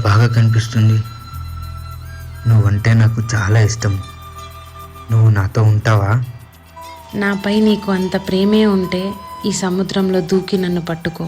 బాగా కనిపిస్తుంది. నువ్వంటే నాకు చాలా ఇష్టం. నువ్వు నాతో ఉంటావా? నాపై నీకు అంత ప్రేమే ఉంటే ఈ సముద్రంలో దూకి నన్ను పట్టుకో.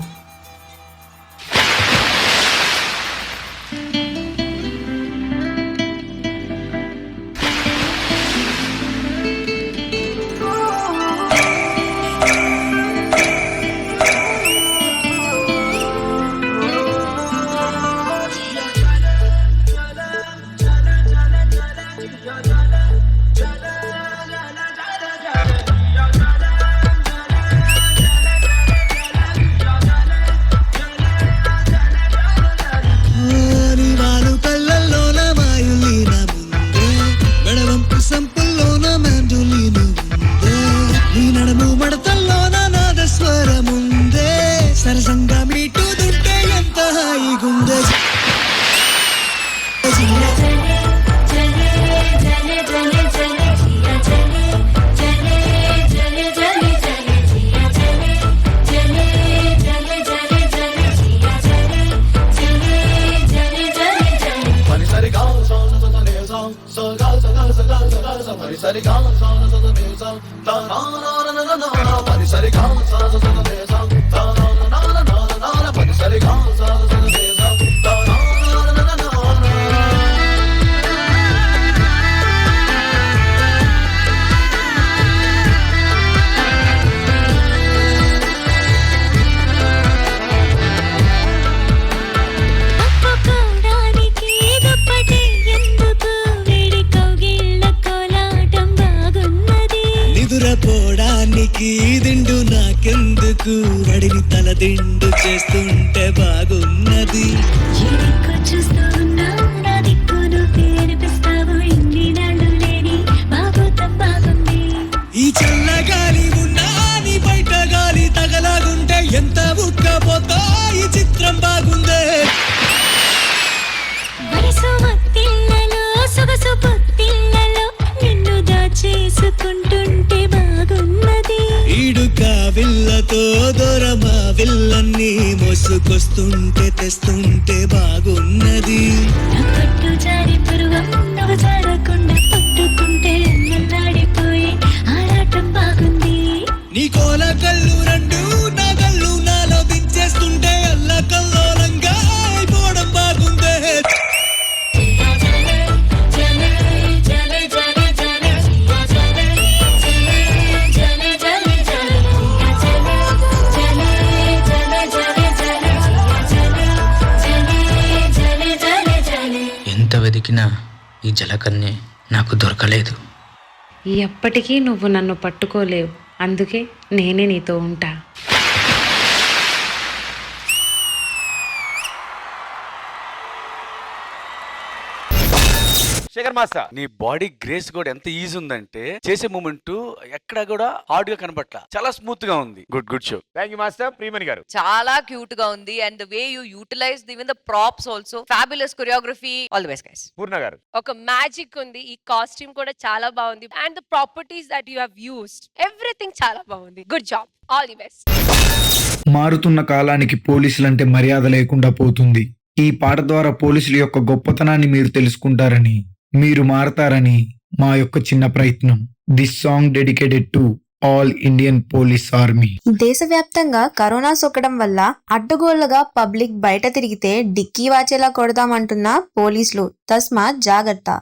పోవడానికి దిండు నాకెందుకు, వడిని తల దిండు చేస్తుంటే బాగున్నది. ఈ చల్లగాలి ఉన్నా నీ బయట గాలి తగలాగుంటే ఎంత ఉక్కపోతా ఈ చిత్రం బాగుందే. ఈడుక విల్లతో దూరమా విల్లన్నీ మోసుకొస్తుంటే తెస్తుంటే బాగున్నది. నీ కోల కళ్ళు రెండు నా కళ్ళు నాలో దించేస్తుంటే అల్ల కల్లోలంగా అయిపోవడం బాగుందే. ఎంత వెతికినా ఈ జలకన్యే నాకు దొరకలేదు. ఎప్పటికీ నువ్వు నన్ను పట్టుకోలేవు, అందుకే నేనే నీతో ఉంటా. శేఖర్ మాస్టర్, నీ బాడీ గ్రేస్ కూడా ఎంత ఈజీ ఉందంటే చేసే మూమెంట్ ఎక్కడ కూడా హార్డ్ గా కనబట్ల, చాలా స్మూత్ గా ఉంది. Good good show. Thank you master. Priyamani గారు, చాలా క్యూట్ గా ఉంది and the way you utilise even the props also fabulous choreography. All the best guys. Purna గారు, ఒక మ్యాజిక్ ఉంది, ఈ కాస్ట్యూమ్ కూడా చాలా బాగుంది and the properties that you have used everything చాలా బాగుంది. Good job, all the best. మారుతున్న కాలానికి పోలీసులంటే మర్యాద లేకుండా పోతుంది. ఈ పాట ద్వారా పోలీసుల యొక్క గొప్పతనాన్ని మీరు తెలుసుకుంటారని, మీరు మారతారని మా యొక్క చిన్న ప్రయత్నం. This song dedicated to all Indian police army. దేశవ్యాప్తంగా కరోనా సోకడం వల్ల అడ్డగోళ్లుగా పబ్లిక్ బయట తిరిగితే డిక్కీ వాచేలా కొడదామంటున్న పోలీసులు, తస్మాత్ జాగ్రత్త.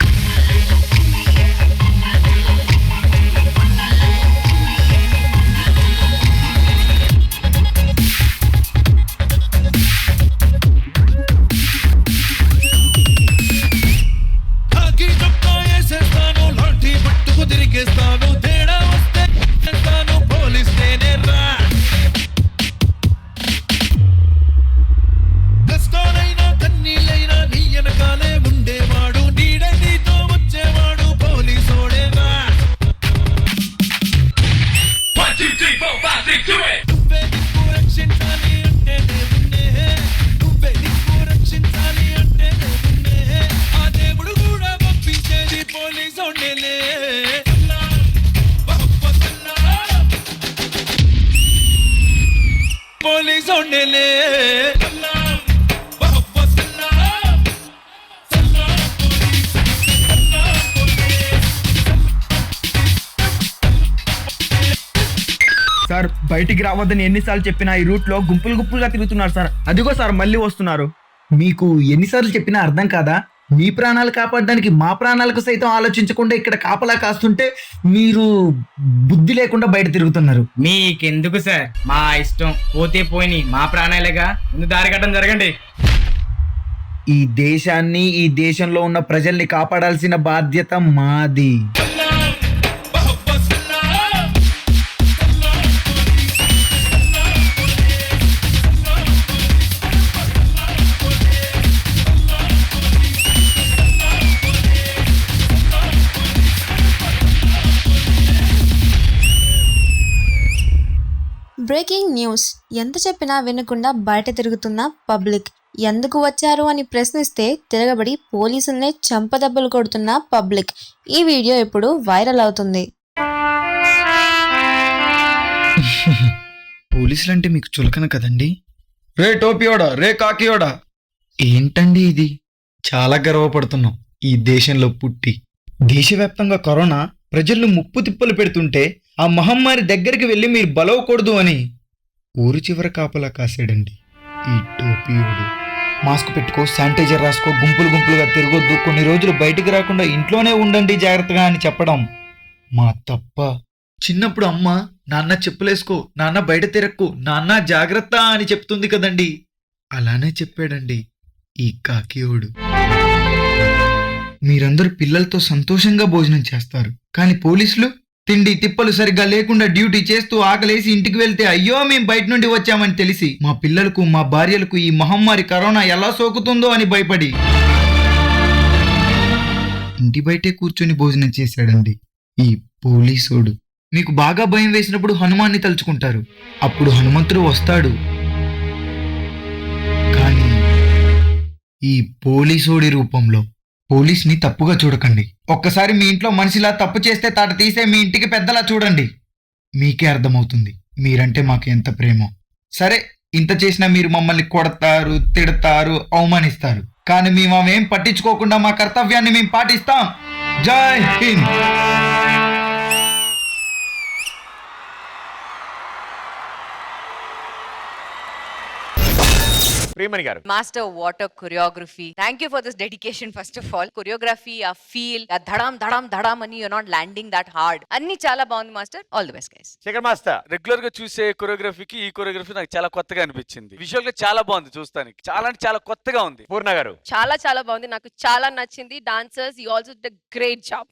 సార్ బయటికి రావద్దని ఎన్నిసార్లు చెప్పినా ఈ రూట్ లో గుంపులు గుంపులుగా తిరుగుతున్నారు సార్. అదిగో సార్ మళ్ళీ వస్తున్నారు. మీకు ఎన్నిసార్లు చెప్పినా అర్థం కాదా? మీ ప్రాణాలు కాపాడడానికి మా ప్రాణాలకు సైతం ఆలోచించకుండా ఇక్కడ కాపలా కాస్తుంటే మీరు బుద్ధి లేకుండా బయట తిరుగుతున్నారు. మీకెందుకు సార్, మా ఇష్టం. పోతే పోయి మా ప్రాణాలేగా, ముందు దారి కట్టడం జరగండి. ఈ దేశాన్ని, ఈ దేశంలో ఉన్న ప్రజల్ని కాపాడాల్సిన బాధ్యత మాది. Breaking news. ఎంత చెప్పినా వినకుండా బయట తిరుగుతున్న పబ్లిక్. ఎందుకు వచ్చారు అని ప్రశ్నిస్తే తిరగబడి పోలీసుల్నే చంపదెబ్బలు కొడుతున్న పబ్లిక్. ఈ వీడియో ఇప్పుడు వైరల్ అవుతుంది. పోలీసులంటే మీకు చులకన కదండి? రే టోపియోడా, రే కాకియోడా. ఏంటండి ఇది? చాలా గర్వపడుతున్నాం ఈ దేశంలో పుట్టి. దేశవ్యాప్తంగా కరోనా ప్రజలను ముప్పు తిప్పలు పెడుతుంటే ఆ మహమ్మారి దగ్గరికి వెళ్ళి మీరు బలవకూడదు అని ఊరు చివర కాపలా కాసాడండి ఈ టోపియోడు. మాస్క్ పెట్టుకో, శానిటైజర్ రాసుకో, గుంపులు గుంపులుగా తిరగొద్దు, కొన్ని రోజులు బయటికి రాకుండా ఇంట్లోనే ఉండండి జాగ్రత్తగా అని చెప్పడం మా తప్ప. చిన్నప్పుడు అమ్మ నాన్న చెప్పులేసుకో, నాన్న బయట తిరక్కు, నాన్న జాగ్రత్త అని చెప్తుంది కదండి, అలానే చెప్పాడండి ఈ కాకియోడు. మీరందరూ పిల్లలతో సంతోషంగా భోజనం చేస్తారు, కానీ పోలీసులు తిండి తిప్పలు సరిగ్గా లేకుండా డ్యూటీ చేస్తూ ఆకలేసి ఇంటికి వెళ్తే అయ్యో మేము బయట నుండి వచ్చామని తెలిసి మా పిల్లలకు, మా భార్యలకు ఈ మహమ్మారి కరోనా ఎలా సోకుతుందో అని భయపడి ఇంటి బయటే కూర్చొని భోజనం చేశాడండి ఈ పోలీసోడు. మీకు బాగా భయం వేసినప్పుడు హనుమాన్ని తలుచుకుంటారు, అప్పుడు హనుమంతుడు వస్తాడు. కానీ ఈ పోలీసోడి రూపంలో. పోలీస్ని తప్పుగా చూడకండి. ఒక్కసారి మీ ఇంట్లో మనిషిలా తప్పు చేస్తే తాట తీసే మీ ఇంటికి పెద్దలా చూడండి, మీకే అర్థమవుతుంది మీరంటే మాకు ఎంత ప్రేమో. సరే, ఇంత చేసినా మీరు మమ్మల్ని కొడతారు, తిడతారు, అవమానిస్తారు, కానీ మేము అవేం పట్టించుకోకుండా మా కర్తవ్యాన్ని మేము పాటిస్తాం. జై హింద్. ప్రియమణి గారు, master water choreography. Thank you for this dedication. First of all choreography, ఆ ఫీల్, ఆ ధడాం ధడాం ధడాం అని you're not landing that hard, అన్ని చాలా బాగుంది master. All the best guys. Shekhar master, regular గా చూసే కొరియోగ్రఫీకి ఈ కొరియోగ్రఫీ నాకు చాలా కొత్తగా అనిపించింది. విజువల్ గా చాలా బాగుంది, చూస్తానికి చాలా అంటే చాలా కొత్తగా ఉంది. పూర్ణ గారు, చాలా చాలా బాగుంది, నాకు చాలా నచ్చింది. Dancers, you also did a great job.